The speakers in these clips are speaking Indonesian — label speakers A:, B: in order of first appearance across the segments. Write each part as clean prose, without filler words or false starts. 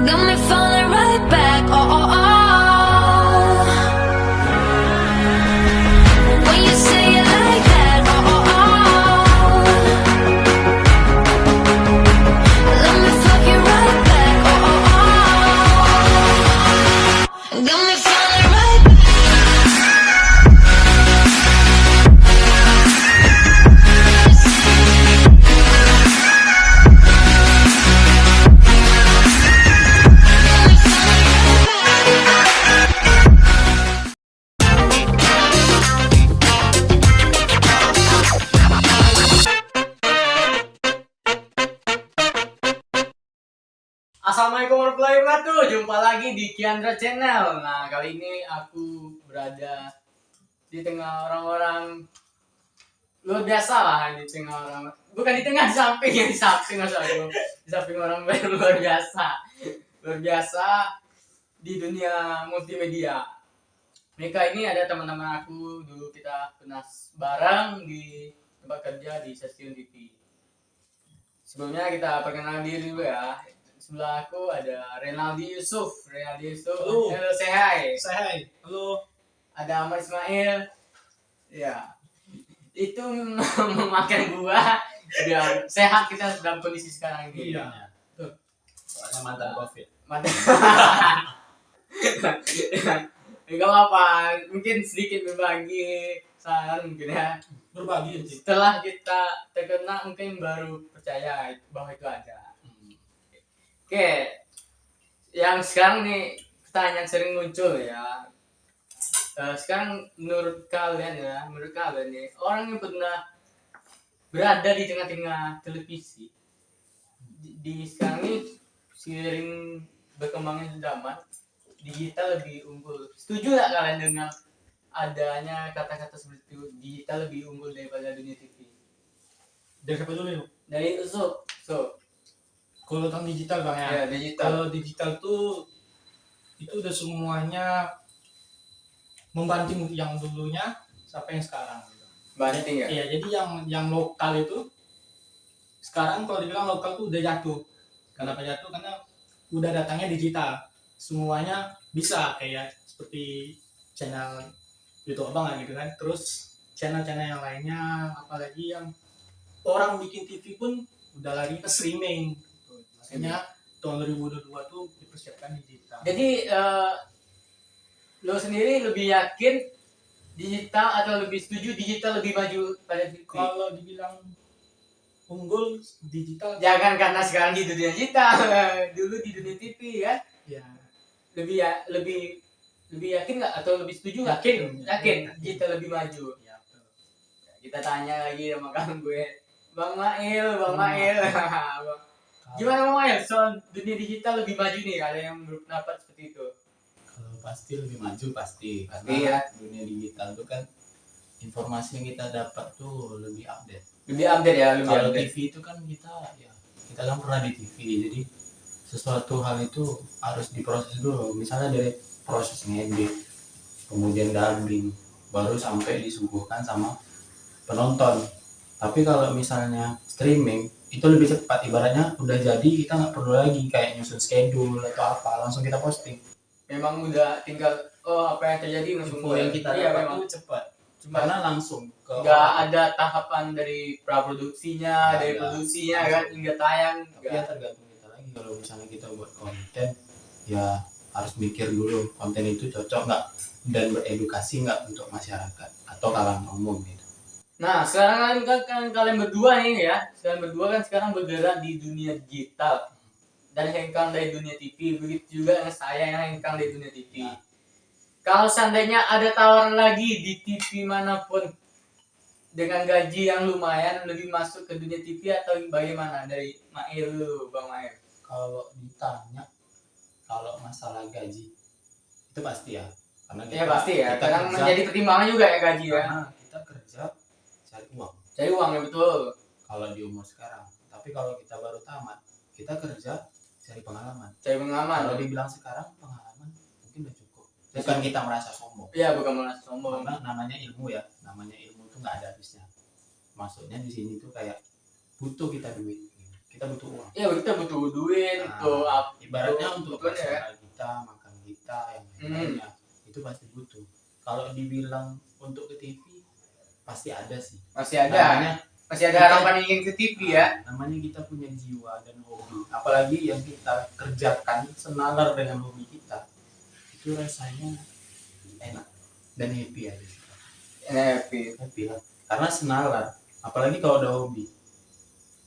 A: Got me falling right back. Oh, oh, oh. When you say it like that. Oh, oh, oh. Let me fuck you right back. Oh, oh, oh. Got me falling right back.
B: Assalamualaikum warahmatullahi wabarakatuh. Jumpa lagi di Kiandra Channel. Nah, kali ini aku berada di tengah orang-orang luar biasa lah, di tengah orang, bukan di tengah, di samping, ya di samping, maksudku di samping orang luar biasa, luar biasa di dunia multimedia. Mereka ini ada teman-teman aku, dulu kita pernah bareng di tempat kerja di stasiun TV. Sebelumnya kita perkenalan diri dulu ya. Sebelah aku ada Renaldi Yusuf.
C: Halo.
B: Halo, say hi.
C: Say halo.
B: Ada Ahmad Ismail. Ya. Itu memakan buah biar sehat kita dalam kondisi sekarang ini.
C: Iya. Soalnya mantan COVID.
B: Mantap. Enggak apa-apa, mungkin sedikit berbagi saran mungkin ya.
C: Berbagi sih.
B: Setelah kita terkena mungkin baru percaya bahwa itu ada. Oke, yang sekarang nih pertanyaan sering muncul ya. Sekarang menurut kalian nih, orang yang pernah berada di tengah-tengah televisi di sekarang ini seiring berkembangnya zaman, digital lebih unggul. Setuju nggak kalian dengan adanya kata-kata seperti itu? Digital lebih unggul daripada dunia TV.
C: Dari siapa dulu yuk?
B: Dari Usuk,
C: Kalau tentang digital bang ya.
B: Ya, digital.
C: Kalau digital tuh itu udah semuanya membanting yang dulunya sampai yang sekarang. Gitu.
B: Banting ya?
C: Iya, jadi yang lokal itu sekarang kalau dibilang lokal tuh udah jatuh. Kenapa jatuh? Karena udah datangnya digital. Semuanya bisa kayak seperti channel YouTube abang gitu kan. Terus channel-channel yang lainnya, apalagi yang orang bikin TV pun udah lari ke streaming. Gitu. Makanya tahun 2022 tuh dipersiapkan digital.
B: Jadi lo sendiri lebih yakin digital atau lebih setuju digital lebih maju pada TV?
C: Kalau dibilang unggul digital,
B: Jangan karena sekarang di dunia digital, dulu di dunia TV ya.
C: ya
B: Lebih yakin nggak atau lebih setuju nggak? Yakin digital lebih maju.
C: ya betul.
B: Kita tanya lagi sama kawan gue, Bang Mail. Gimana Bang Mail? Soal dunia digital lebih maju nih, ada yang berpendapat seperti itu?
D: Kalau pasti lebih maju pasti karena
B: Iya.
D: dunia digital itu kan informasi yang kita dapat tuh lebih update.
B: Lebih update ya, lebih
D: Kalau
B: update.
D: TV itu kan kita kan pernah di TV, jadi sesuatu hal itu harus diproses dulu. Misalnya dari proses ngedit, kemudian dubbing, baru sampai disuguhkan sama penonton. Tapi kalau misalnya streaming itu lebih cepat, ibaratnya udah jadi kita nggak perlu lagi kayak nyusun schedule atau apa, langsung kita posting.
B: Memang udah tinggal apa yang terjadi langsung
D: Info yang kita
B: iya,
D: dapat
B: memang
D: tuh cepat,
B: cuma
D: karena langsung ke
B: nggak ada tahapan dari praproduksinya,
D: Nggak
B: dari
D: ada.
B: produksinya kan hingga tayang.
D: Tapi ya tergantung kita lagi. Kalau misalnya kita buat konten, ya harus mikir dulu konten itu cocok nggak dan beredukasi nggak untuk masyarakat atau kalangan umum gitu.
B: Nah, sekarang kan kalian berdua nih ya, kan sekarang bergerak di dunia digital dan hengkang dari dunia TV. Begitu juga dengan saya yang hengkang dari dunia TV.
D: Nah.
B: Kalau seandainya ada tawaran lagi di TV manapun dengan gaji yang lumayan, lebih masuk ke dunia TV atau bagaimana? Dari Mail dulu, Bang Mail.
D: Kalau ditanya kalau masalah gaji itu pasti ya, karena
B: Ya pasti ya,
D: kita
B: kadang
D: kerja,
B: menjadi pertimbangan juga ya gaji ya.
D: karena kita kerja cari uang.
B: Cari uang ya betul.
D: Kalau di umur sekarang, tapi kalau kita baru tamat, kita kerja cari pengalaman.
B: Cari pengalaman.
D: Kalau dibilang sekarang pengalaman mungkin udah cukup. Bukan kita merasa sombong.
B: Iya, bukan merasa sombong.
D: Karena namanya ilmu ya, namanya ilmu tuh nggak ada habisnya. Maksudnya di sini tuh kayak butuh kita duit. Kita kita butuh uang.
B: Ya kita butuh duit
D: Nah,
B: untuk
D: ibaratnya
B: untuk-
D: untuk
B: kebutuhan ya.
D: operasional kita, makan kita, yang lainnya itu pasti butuh. Kalau dibilang untuk ke TV pasti ada sih.
B: masih ada
D: Namanya
B: harapan ingin ke TV ya.
D: namanya kita punya jiwa dan hobi. Apalagi yang kita kerjakan senalar dengan hobi kita, itu rasanya enak dan happy aja. Happy lah. Karena senalar. Apalagi kalau udah hobi.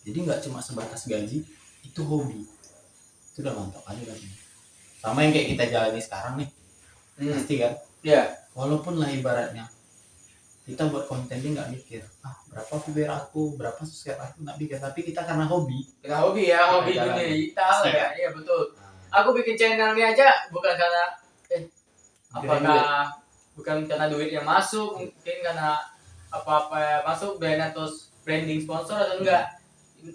D: Jadi nggak cuma sebatas gaji, itu hobi. Itu udah mantap aja kan. Sama yang kayak kita jalani sekarang nih, pasti kan.
B: Ya,
D: Walaupun lah ibaratnya kita buat konten ini nggak mikir, berapa viewer aku, berapa subscribe aku, nggak mikir. Tapi kita karena hobi.
B: kita hobi ya, hobi
D: Kita
B: dunia
D: jalan.
B: digital
D: Iya.
B: ya. Iya betul.
D: Nah,
B: Aku bikin channel ini aja bukan karena
D: duit.
B: apakah bukan karena duit yang masuk, mungkin karena apa-apa masuk brand atau branding sponsor atau enggak.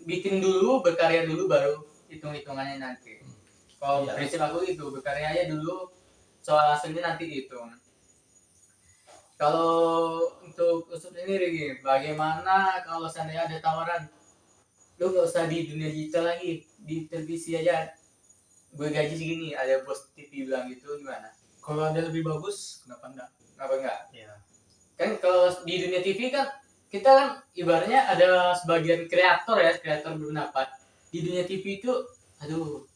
B: Bikin dulu, berkarya dulu baru hitung-hitungannya nanti. Kalau
D: Iya.
B: prinsip aku itu, berkarya aja dulu, soal hasilnya nanti dihitung. Kalau untuk Usut sendiri, Gi, bagaimana kalau seandainya ada tawaran, lu nggak usah di dunia digital lagi, di televisi aja, gue gaji segini, ada bos TV bilang gitu, gimana?
C: Kalau ada lebih bagus, kenapa enggak?
B: Apa enggak?
C: Ya.
B: Kan kalau di dunia TV kan, kita kan ibaratnya ada sebagian kreator ya, kreator berpendapat. Di dunia TV itu, aduh,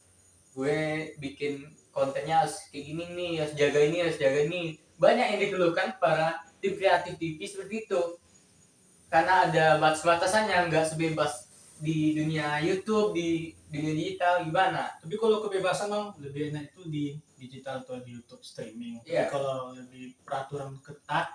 B: gue bikin kontennya harus kayak gini nih, harus jaga ini, harus jaga ini. Banyak yang dikeluhkan para tim kreatif TV seperti itu. Karena ada batas-batasannya, nggak sebebas di dunia YouTube, di dunia digital, gimana?
C: Tapi kalau kebebasan bang, lebih enak itu di digital atau di YouTube streaming.
B: Iya.
C: Tapi kalau lebih peraturan ketat,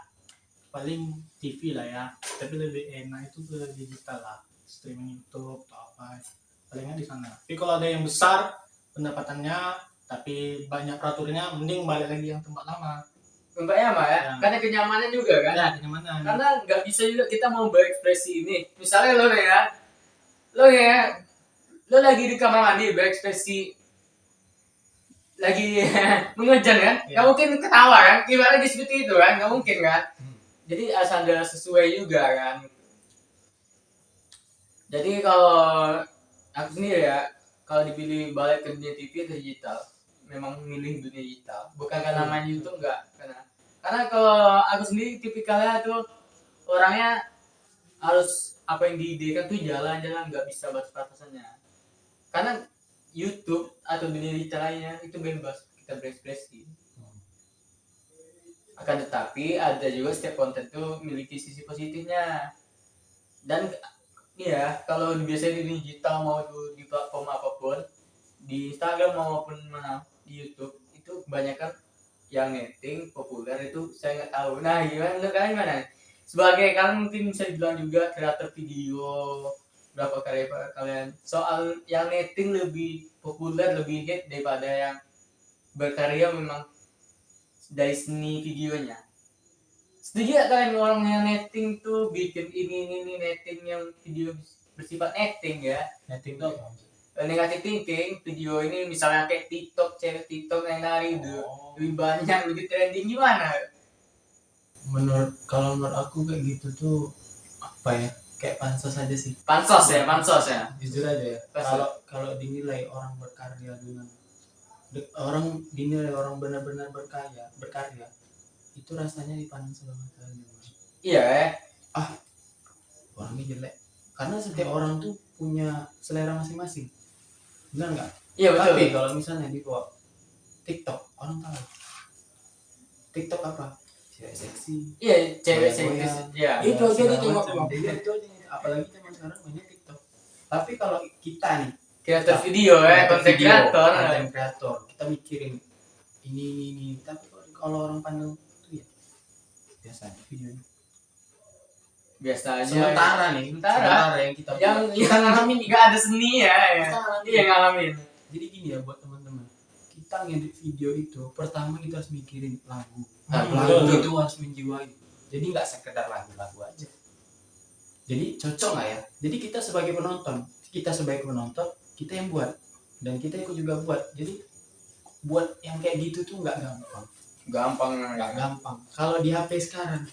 C: paling TV lah ya. Tapi lebih enak itu ke digital lah, streaming YouTube atau apa. Palingnya di sana. Tapi kalau ada yang besar pendapatannya, tapi banyak peraturannya, mending balik lagi yang tempat lama.
B: Tempatnya mah ya,
C: Ya.
B: karena kenyamanan juga kan.
C: Ya, kenyamanan.
B: Karena nggak bisa juga kita mau berekspresi ini. Misalnya lo nih ya, lo lagi di kamar mandi berekspresi lagi mengejan kan,
C: Iya.
B: nggak mungkin ketawa kan, ibaratnya seperti itu kan, nggak mungkin kan. Jadi harus ada sesuai juga kan. Jadi kalau aku sendiri ya, kalau dipilih balik ke dunia TV atau digital, memang milih dunia digital. Bukan karena main YouTube, enggak. Karena kalau aku sendiri tipikalnya tuh orangnya harus apa yang diidekan tuh jalan-jalan, nggak bisa batas-batasannya. Karena YouTube atau dunia digital lainnya itu bebas kita berekspresi. Akan tetapi ada juga setiap konten tuh memiliki sisi positifnya. Dan iya, kalau biasanya di digital mau itu di platform apapun, di Instagram maupun mana di YouTube itu kebanyakan yang netting populer itu saya nggak tahu. Nah, kalian gimana? Sebagai kalian mungkin bisa dibilang juga kreator video, berapa karya kalian soal yang netting lebih populer, lebih hit daripada yang berkarya memang dari seni videonya. Setuju gak kalian orang yang netting tuh bikin ini netting yang video bersifat netting ya?
D: Netting tuh apa?
B: Negatif thinking, video ini misalnya kayak TikTok, cewek TikTok yang nari itu lebih banyak, lebih trending gimana?
D: Kalau menurut aku kayak gitu tuh apa ya? Kayak pansos aja sih.
B: Pansos ya.
D: Jujur aja ya.
B: Pansos.
D: Kalau dinilai orang berkarya dengan dinilai orang benar-benar berkarya, itu rasanya dipandang sebelah mata aja.
B: Iya ya.
D: Orangnya jelek. Karena setiap orang tuh punya selera masing-masing. Benar nggak?
B: Iya betul.
D: Tapi kalau misalnya di bawah TikTok, orang tahu. TikTok apa? Cewek seksi.
B: Iya, cewek
D: Goyang-goyang.
B: seksi. Iya.
D: Itu aja
C: segala
D: ditengok
C: macam.
D: bang. Itu aja. Apalagi zaman sekarang banyak TikTok. Tapi kalau kita nih,
B: Kreator video ya, konten kreator.
D: konten kreator, kita mikirin ini. Tapi kalau orang pandang itu ya biasa aja videonya.
B: Biasa aja.
D: Sementara yang kita
B: yang ngalamin nggak ada seni ya.
D: Kita ngalamin.
B: Iya ngalamin.
D: Jadi gini ya buat teman-teman, kita ngedit video itu pertama kita harus mikirin lagu.
B: Betul.
D: Lagu itu harus menjiwai. Jadi nggak sekedar lagu-lagu aja. Jadi cocok nggak ya? Jadi kita sebagai penonton, kita yang buat dan kita ikut juga buat. Jadi buat yang kayak gitu tuh nggak gampang. Nggak gampang. Kalau di HP sekarang,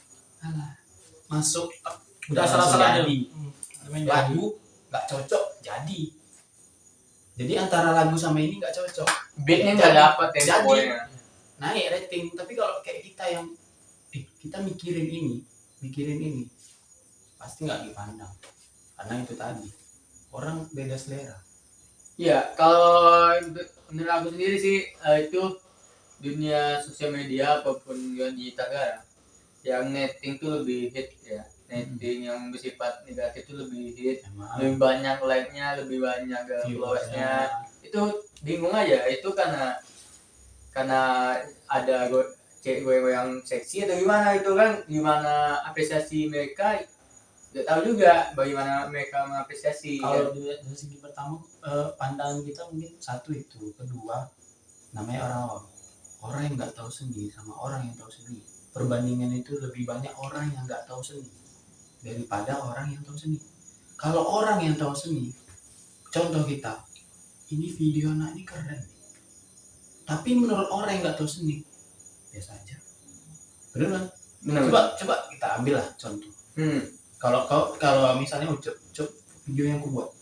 D: masuk
C: Udah
D: langsung
C: salah-salah aja.
D: jadi.
C: Main
D: Lagu nggak cocok jadi. Jadi antara lagu sama ini nggak cocok.
B: Beatnya nggak dapat
D: Jadi
B: temponya.
D: naik rating. Tapi kalau kayak kita yang kita mikirin ini, pasti nggak dipandang. Karena itu tadi orang beda selera.
B: Iya, kalau menurut aku sendiri sih itu dunia sosial media apapun yang digital sekarang, yang netting tuh lebih hit ya. Netting yang bersifat negatif itu lebih hit,
D: Emang
B: lebih banyak like-nya, lebih banyak followers-nya. Itu bingung aja, itu karena ada cewek yang seksi atau gimana, itu kan gimana apresiasi mereka, nggak tahu juga bagaimana mereka mengapresiasi.
D: kalau dari segi pertama pandangan kita mungkin satu itu, kedua namanya orang yang nggak tahu seni sama orang yang tahu seni, perbandingan itu lebih banyak orang yang nggak tahu seni daripada orang yang tahu seni. Kalau orang yang tahu seni, contoh kita ini video anak ini keren, tapi menurut orang yang nggak tahu seni biasa aja, bener kan?
B: Benar.
D: Coba kita ambil lah contoh. Kalau misalnya ucup video yang aku buat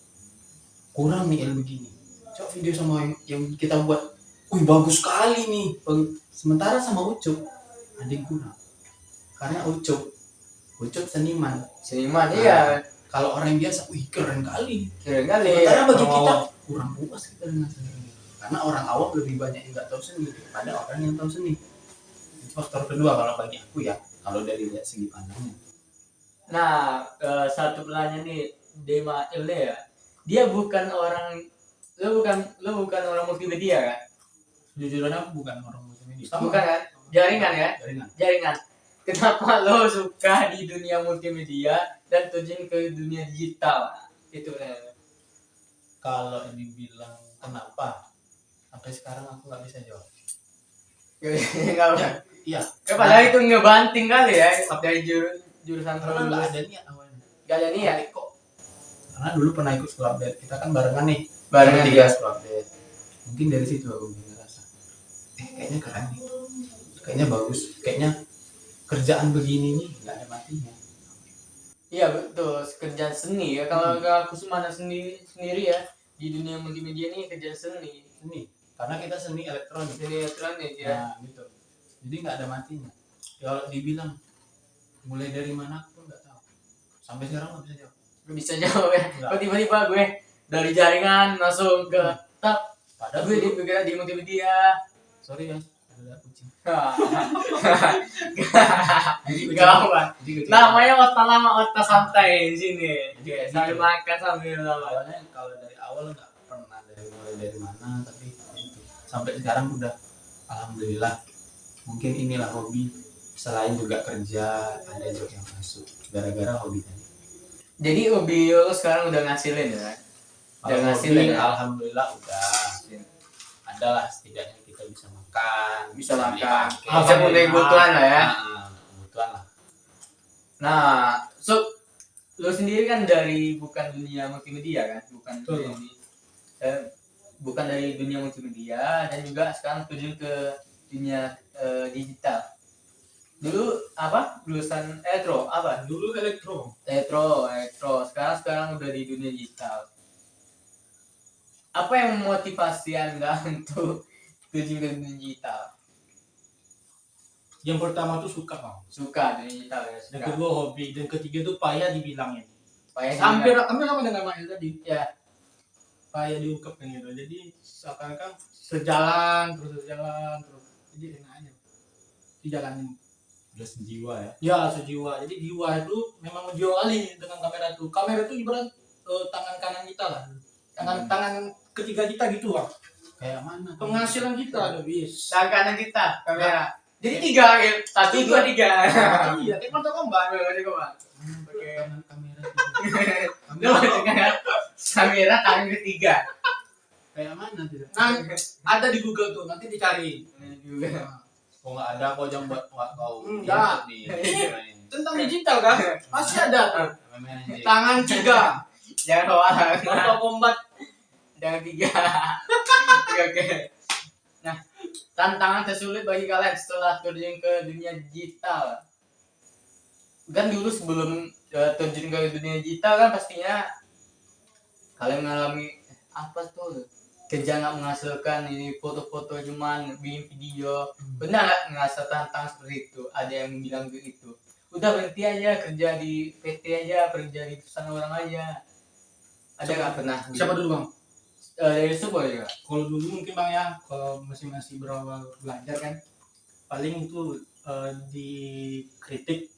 D: kurang nih begini, coba video sama yang kita buat, wih bagus sekali nih, sementara sama ucup ada yang kurang, karena ucup seniman.
B: Iya,
D: Kalau orang biasa, wih keren kali,
B: keren kali.
D: sementara bagi
C: Orang
D: kita
C: awam.
D: kurang puas kita dengan seni ini. Karena orang awam lebih banyak yang nggak tahu seni daripada orang yang tahu seni. Itu faktor kedua kalau bagi aku ya, kalau dari segi pandangnya.
B: Nah, satu pertanyaan nih, Dema Ilde ya. Dia bukan orang, lo bukan orang multimedia kan?
D: Jujurnya aku bukan orang multimedia.
B: Bukan kan? Jaringan ya? Jaringan. Kenapa lo suka di dunia multimedia dan terjun ke dunia digital? Itu
D: Kalau dibilang kenapa, sampai sekarang aku nggak bisa jawab.
B: Enggak apa.
D: Iya.
B: Padahal itu ngebanting kali ya dari jurusan
D: Karena nggak
B: lulus.
D: ada niat awalnya.
B: Gak ada niat.
D: Kok? Karena dulu pernah ikut school update, kita kan barengan nih.
B: Barengan
D: tiga
B: ya.
D: school update. Mungkin dari situ aku ngerasa, kayaknya keren nih, kayaknya bagus, kayaknya kerjaan begini nih nggak ada matinya.
B: Iya betul, kerjaan seni ya. Kalau aku semana sendiri ya di dunia multimedia ini kerjaan seni.
D: Karena kita seni elektronik.
B: Seni elektronik ya.
D: Nah, gitu. Jadi nggak ada matinya. Kalau dibilang mulai dari mana aku nggak tahu. Sampai sekarang nggak bisa jawab.
B: Gak bisa jawab ya.
D: Enggak.
B: Kok tiba-tiba gue dari jaringan langsung ke tak.
D: Padahal
B: Gue
D: dulu-
B: di multimedia.
D: sorry ya, ada kucing.
B: Gak apa.
D: Jadi kucing.
B: Namanya otak lama, otak santai di sini.
D: Iya,
B: Sambil
D: gitu.
B: makan sambil lama.
D: Awalnya kalau dari awal nggak pernah mulai dari mana, tapi itu sampai sekarang udah alhamdulillah. Mungkin inilah hobi, selain juga kerja ada job yang masuk gara-gara hobi tadi.
B: Jadi hobi lo sekarang udah ngasilin ya? Udah
D: Kalau
B: ngasilin
D: hobi,
B: ya?
D: alhamdulillah udah ada lah, setidaknya kita bisa makan,
B: Bisa
D: beli
B: makan.
D: pakai.
B: Bisa punya kebutuhan lah ya.
D: Nah, kebutuhan lah.
B: Nah, so lo sendiri kan dari bukan dunia multimedia kan,
C: Betul.
B: bukan dari dunia multimedia dan juga sekarang terjun ke dunia digital. Dulu apa? Lulusan elektro apa?
C: Dulu elektro.
B: Elektro. Sekarang udah di dunia digital. Apa yang memotivasi Anda untuk terjun ke dunia digital?
C: Yang pertama tuh suka, Bang.
B: Suka dunia digital ya,
C: Yang
B: suka.
C: kedua hobi, dan ketiga tuh payah dibilangin.
B: Payah
C: Hampir
B: juga.
C: sama dengan Mail tadi.
B: Ya.
C: Payah diungkapkan gitu. Jadi seakan-akan terus sejalan terus. Jadi enak aja. Dijalanin.
D: Udah sejiwa ya.
C: Ya sejiwa. Jadi jiwa itu memang menjuali dengan kamera itu. Kamera itu ibarat tangan kanan kita lah. Tangan ketiga kita gitu, Bang.
D: Kayak mana?
C: Penghasilan kita ada bis.
B: Tangan kanan kita kamera. Jadi 3 ya. 1 2 3.
C: Iya, kayak mata kombat.
B: Oke.
D: Tangan kamera
B: Lu dengan kamera tangan ketiga.
D: kayak mana tuh?
C: Nah, ada di Google tuh, nanti dicari.
B: Juga.
D: Kok nggak ada, kok jam buat kau
C: Enggak.
D: di
C: Tentang digital kan? Masih ada tuh.
D: MMNJ.
C: Tangan 3.
B: Jangan hoax.
C: Mata kombat.
B: Jangan 3. Oke. Nah, tantangan tersulit bagi kalian setelah terjun ke dunia digital. Kan dulu sebelum terjun ke dunia digital kan pastinya kalian mengalami apa tuh? kerja nggak menghasilkan, ini foto-foto cuman bikin video. Pernah nggak ngerasa tantang seperti itu? Ada yang bilang begitu, udah berhenti aja kerja di PT aja, kerja di perusahaan orang aja. Ada nggak pernah?
C: Siapa dulu bang?
B: Dari Subo juga.
C: Kalau dulu mungkin bang ya, kalau masih berawal belajar kan, paling itu dikritik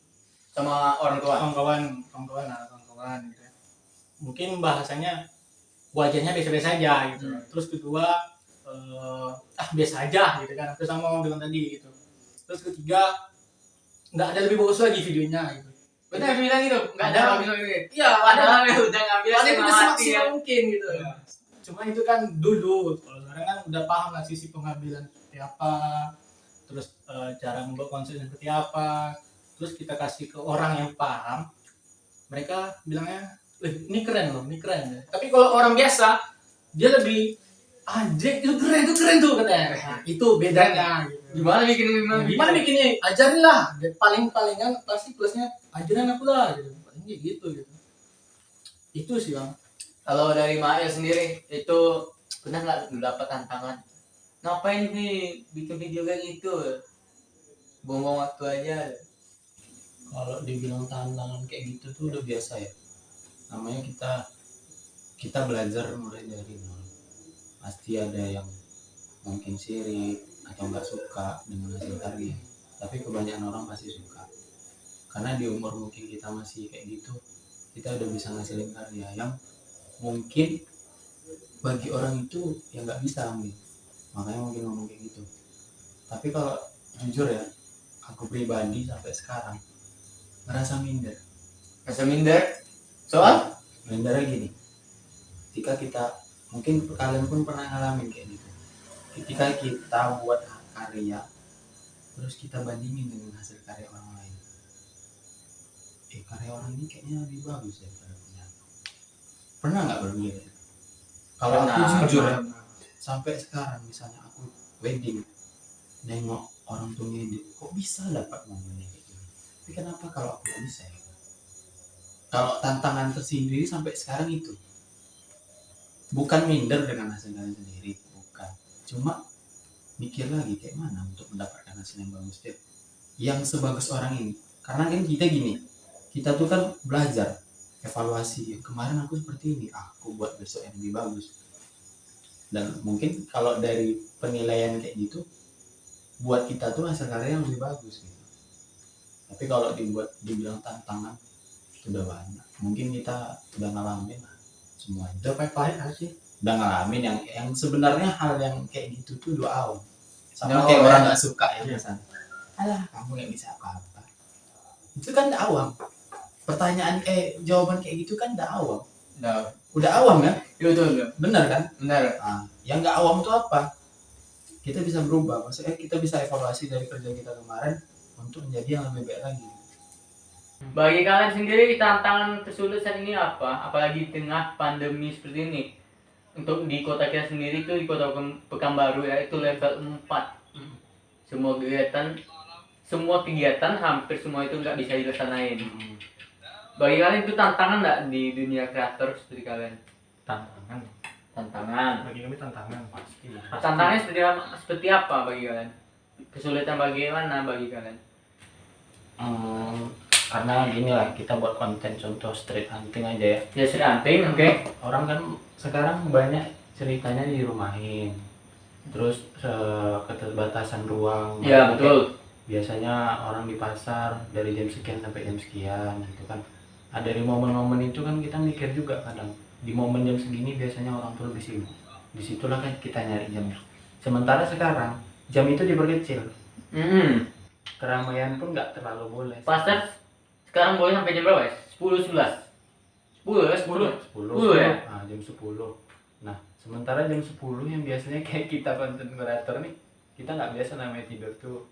B: Sama orang tua.
C: kawan-kawan gitu ya. Mungkin bahasanya wajahnya biasa-biasa aja gitu. Terus kedua biasa aja gitu kan. Terus sama orang bilang tadi gitu. Terus ketiga nggak ada lebih bagus lagi videonya gitu.
B: Benar bilang gitu, nggak ada yang bilang gitu.
C: Iya,
B: Padahal ya udah ngambil
C: Padahal itu
B: setengah
C: udah
B: mati
C: semaksimal
B: ya.
C: mungkin gitu. Cuma itu kan dulu, kalau sekarang kan udah paham lah sisi pengambilan seperti apa, terus cara membuat konsepnya seperti apa, terus kita kasih ke orang yang paham, mereka bilangnya, ini keren loh, ini keren ya. Tapi kalau orang biasa, dia lebih anjing itu keren tuh katanya. Nah, itu bedanya. Gitu. Gimana bikinnya? Ajarin lah. Palingan pasti plusnya ajarin aku lah. Gitu. Palingnya gitu. Itu sih bang.
B: Kalau dari Maya sendiri itu pernah nggak dapat tantangan? Ngapain sih bikin video kayak gitu? Buang-buang waktu aja.
D: Kalau dibilang tantangan kayak gitu tuh udah biasa ya. Namanya kita belajar mulai dari nol. Pasti ada yang mungkin sirik atau nggak suka dengan hasil karya. Tapi kebanyakan orang pasti suka. Karena di umur mungkin kita masih kayak gitu, kita udah bisa ngasilin karya yang mungkin bagi orang itu yang nggak bisa ambil. Makanya mungkin ngomong kayak gitu. Tapi kalau jujur ya, aku pribadi sampai sekarang ngerasa minder.
B: Rasa minder? Soal?
D: Mindernya gini, ketika kita mungkin kalian pun pernah ngalamin kayak gitu. Ketika kita buat karya, terus kita bandingin dengan hasil karya orang lain. Karya orang ini kayaknya lebih bagus ya daripada punya aku. Pernah nggak berpikir itu? Kalau aku
B: Pernah,
D: jujur ya,
B: pernah.
D: sampai sekarang misalnya aku wedding, nengok orang tuh ngedit, kok bisa dapat momennya kayak gini? Tapi kenapa kalau aku nggak bisa ya? Kalau tantangan tersendiri sampai sekarang itu bukan minder dengan hasil kalian sendiri, bukan. Cuma mikir lagi kayak mana untuk mendapatkan hasil yang bagus deh, yang sebagus orang ini. Karena kan kita gini, kita tuh kan belajar evaluasi. Kemarin aku seperti ini, aku buat besok yang lebih bagus. Dan mungkin kalau dari penilaian kayak gitu, buat kita tuh hasil karya yang lebih bagus gitu. Tapi kalau dibilang tantangan, udah banyak. Mungkin kita udah ngalamin lah semuanya.
C: Udah pahit sih.
D: Udah ngalamin yang sebenarnya hal yang kayak gitu tuh dua awam. Sama
B: Dua
D: kayak
B: awam,
D: orang
B: ya.
D: nggak suka ya misalnya. Alah, kamu nggak bisa apa-apa. Itu kan udah awam. Pertanyaan jawaban kayak gitu kan udah awam. Udah awam kan?
B: Iya betul.
D: Bener kan?
B: Benar.
D: Nah, yang nggak awam tuh apa? Kita bisa berubah. Maksudnya kita bisa evaluasi dari kerja kita kemarin untuk menjadi yang lebih baik lagi.
B: Bagi kalian sendiri tantangan tersulit saat ini apa? Apalagi di tengah pandemi seperti ini. Untuk di kota kita sendiri itu di kota Pekanbaru ya itu level 4. Semua kegiatan hampir semua itu nggak bisa dilaksanain. Bagi kalian itu tantangan nggak di dunia kreator seperti kalian? Tantangan.
C: Bagi kami tantangan pasti.
B: Tantangannya seperti apa bagi kalian? Kesulitan bagaimana bagi kalian?
D: Karena gini lah, kita buat konten contoh street hunting aja ya.
B: Ya sudah anting, oke.
D: Orang kan sekarang banyak ceritanya dirumahin, terus keterbatasan ruang.
B: Ya
D: Makanya
B: betul.
D: biasanya orang di pasar dari jam sekian sampai jam sekian gitu kan. Ada di momen-momen itu kan kita mikir juga kadang di momen jam segini biasanya orang tuh lebih sibuk. Disitulah kan kita nyari jam. Sementara sekarang jam itu diperkecil, keramaian pun nggak terlalu boleh.
B: Pasar sekarang boleh sampai jam berapa ya? 10, 11? 10 ya? 10 ya?
D: Nah, jam 10. Nah, sementara jam 10 yang biasanya kayak kita konten kreator nih, kita nggak biasa namanya tidur tuh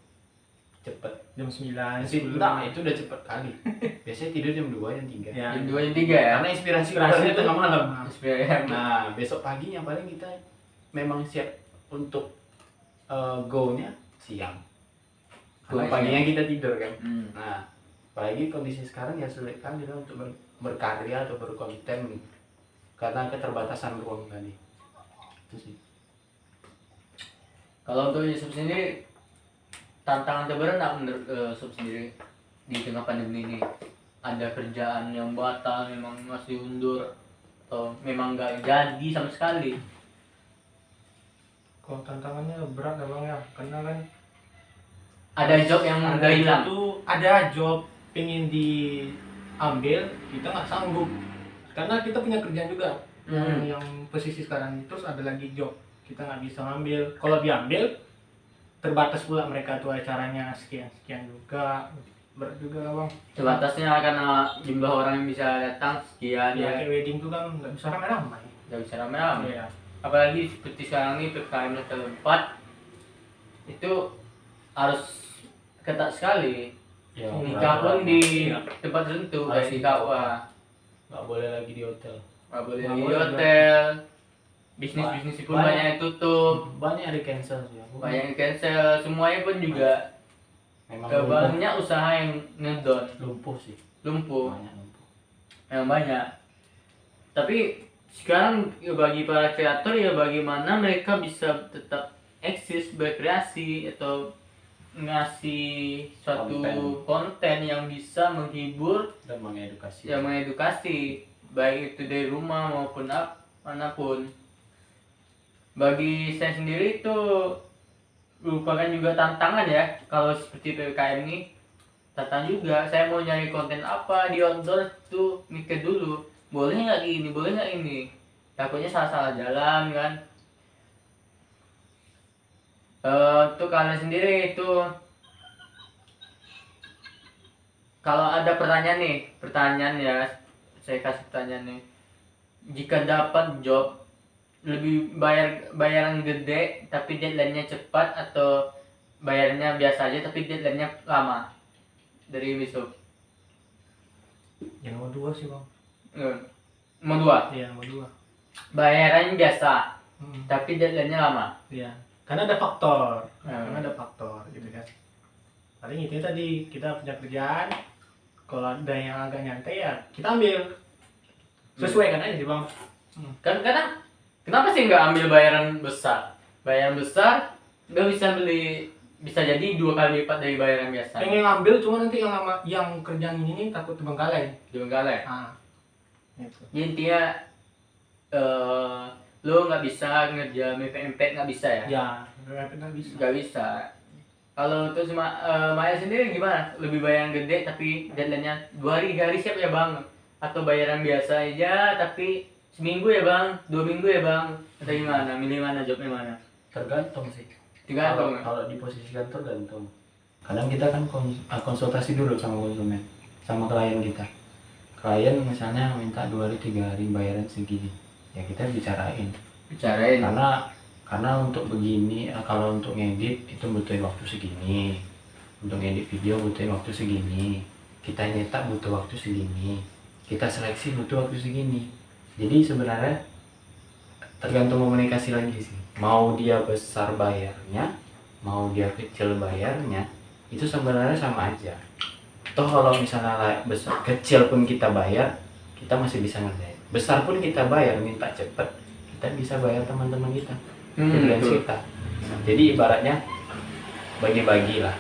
D: cepet.
C: Jam 9,
D: Nah, itu udah cepet kali. Biasanya tidur jam 2, jam 3.
C: Ya.
B: Jam 2, jam 3 ya?
D: Karena inspirasi
C: Inspirasi
D: itu
C: tengah malam.
D: Nah, besok paginya paling kita memang siap untuk go-nya siang. Karena
B: Go-nya
D: paginya kita tidur kan.
B: Hmm.
D: Nah, apalagi kondisi sekarang ya sulit kan kita untuk berkarya atau berkonten karena keterbatasan ruang tadi. Itu sih.
B: Kalau untuk Yusuf sendiri, tantangan terberat nggak menurut Yusuf sendiri di tengah pandemi ini? Ada kerjaan yang batal, memang masih undur, atau memang nggak jadi sama sekali?
C: Kalau tantangannya berat memang ya, karena kan
B: Ada job yang
C: ada
B: nggak hilang?
C: itu, ada job pengen diambil, kita nggak sanggup karena kita punya kerjaan juga. Yang posisi sekarang, terus ada lagi job kita nggak bisa ngambil. Kalau diambil terbatas pula mereka tuh acaranya sekian juga, berat juga bang.
B: Sebatasnya karena jumlah orang yang bisa datang sekian
C: Ya,
B: ya,
C: kayak wedding tuh kan nggak bisa ramai-ramai.
B: nggak bisa rame-rame.
C: Iya.
B: Apalagi seperti sekarang ini PPKM level 4 itu harus ketat sekali.
D: Ya,
B: Nikah pun di
C: Iya.
B: tempat tertentu
D: Harus
B: kayak di KUA,
D: nggak boleh lagi di hotel.
B: nggak boleh
C: Nggak
B: di
C: boleh,
B: hotel, bisnis pun
D: Banyak.
B: banyak yang tutup,
D: Banyak yang di cancel sih.
B: banyak yang cancel, semuanya pun juga
D: Memang
B: banyak usaha yang ngedon,
D: lumpuh sih.
B: lumpuh,
D: Banyak lumpuh.
B: yang banyak. Tapi sekarang ya bagi para kreator ya bagaimana mereka bisa tetap eksis berkreasi atau ngasih suatu konten yang bisa menghibur,
D: Dan mengedukasi.
B: yang mengedukasi, baik itu dari rumah maupun manapun. Bagi saya sendiri itu merupakan juga tantangan ya, kalau seperti PPKM ini tantangan juga. Saya mau nyari konten apa di outdoor tuh mikir dulu, boleh nggak ini, boleh nggak ini, takutnya salah-salah jalan kan. Untuk kalian sendiri itu, kalau ada pertanyaan ya, saya kasih pertanyaan nih. Jika dapat job lebih bayaran gede tapi deadline-nya cepat, atau bayarnya biasa aja tapi deadline-nya lama? Dari Yusuf.
C: Yang nomor 2 sih bang.
B: Nomor 2,
C: Iya, nomor 2.
B: bayarannya biasa tapi deadline-nya lama.
C: Iya, karena ada faktor.
B: Hmm.
C: Karena ada faktor gitu kan. Paling itu tadi, kita punya kerjaan, kalau ada yang agak nyantai ya kita ambil. Sesuaikan aja sih bang.
B: Kan kadang kenapa sih nggak ambil bayaran besar? Bayaran besar nggak bisa beli, bisa jadi 2 kali lipat dari bayaran biasa.
C: Pengen ngambil, cuma nanti yang kerjaan ini nih takut terbengkalai.
B: Juga
C: Ah, gitu.
B: intinya lo nggak bisa ngerja MP nggak bisa ya?
C: Ya, nggak bisa.
B: Nggak bisa. Kalau untuk Maya sendiri gimana? Lebih bayaran gede tapi deadline-nya 2 hari, 3 hari siap ya bang? Atau bayaran biasa aja tapi seminggu ya bang, 2 minggu ya bang? Atau gimana? Milih mana, jobnya mana?
D: Tergantung sih.
B: Tergantung.
D: Kalau diposisikan tergantung. Kadang kita kan konsultasi dulu sama konsumen, sama klien kita. Klien misalnya minta 2 hari 3 hari bayaran segini, ya kita bicarain. Karena untuk begini, kalau untuk ngedit itu butuhin waktu segini, untuk ngedit video butuhin waktu segini, kita nyetak butuh waktu segini, kita seleksi butuh waktu segini. Jadi sebenarnya tergantung komunikasi lagi sih, mau dia besar bayarnya, mau dia kecil bayarnya, itu sebenarnya sama aja. Toh kalau misalnya besar kecil pun kita bayar, kita masih bisa ngerjain. Besar pun kita bayar, minta cepet, kita bisa bayar teman-teman kita, freelance
B: Betul.
D: kita. Jadi ibaratnya bagi-bagi lah.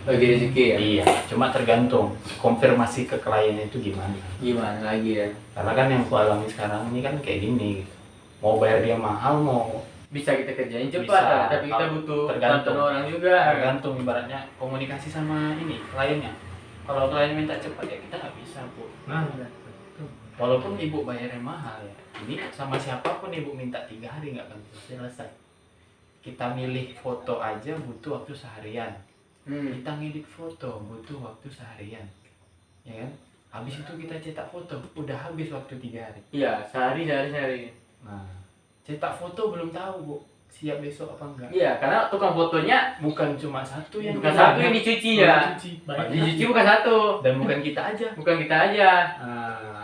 B: Bagi rezeki ya?
D: Iya, cuma tergantung konfirmasi ke kliennya itu gimana.
B: Gimana lagi ya?
D: Karena kan yang aku alami sekarang ini kan kayak gini gitu. Mau bayar dia mahal, mau
B: Bisa kita kerjain cepat
D: Bisa.
B: ya, tapi kita butuh
D: Tergantung.
B: bantuan orang juga.
D: tergantung ibaratnya komunikasi sama ini kliennya. Kalau klien minta cepat ya kita nggak bisa bu.
C: Nah,
D: Walaupun ibu bayarnya mahal ya, ini sama siapapun ibu minta 3 hari nggak akan selesai. Kita milih foto aja butuh waktu seharian. Kita ngedit foto butuh waktu seharian, ya kan? Habis itu kita cetak foto, udah habis waktu 3 hari.
B: Iya, sehari.
D: Nah, cetak foto belum tahu bu, siap besok apa enggak.
B: Iya, karena tukang fotonya
D: Bukan cuma satu yang
B: bukan satu yang dicuci ya. Dicuci bukan satu,
D: dan bukan kita aja.
B: bukan kita aja.
D: Nah,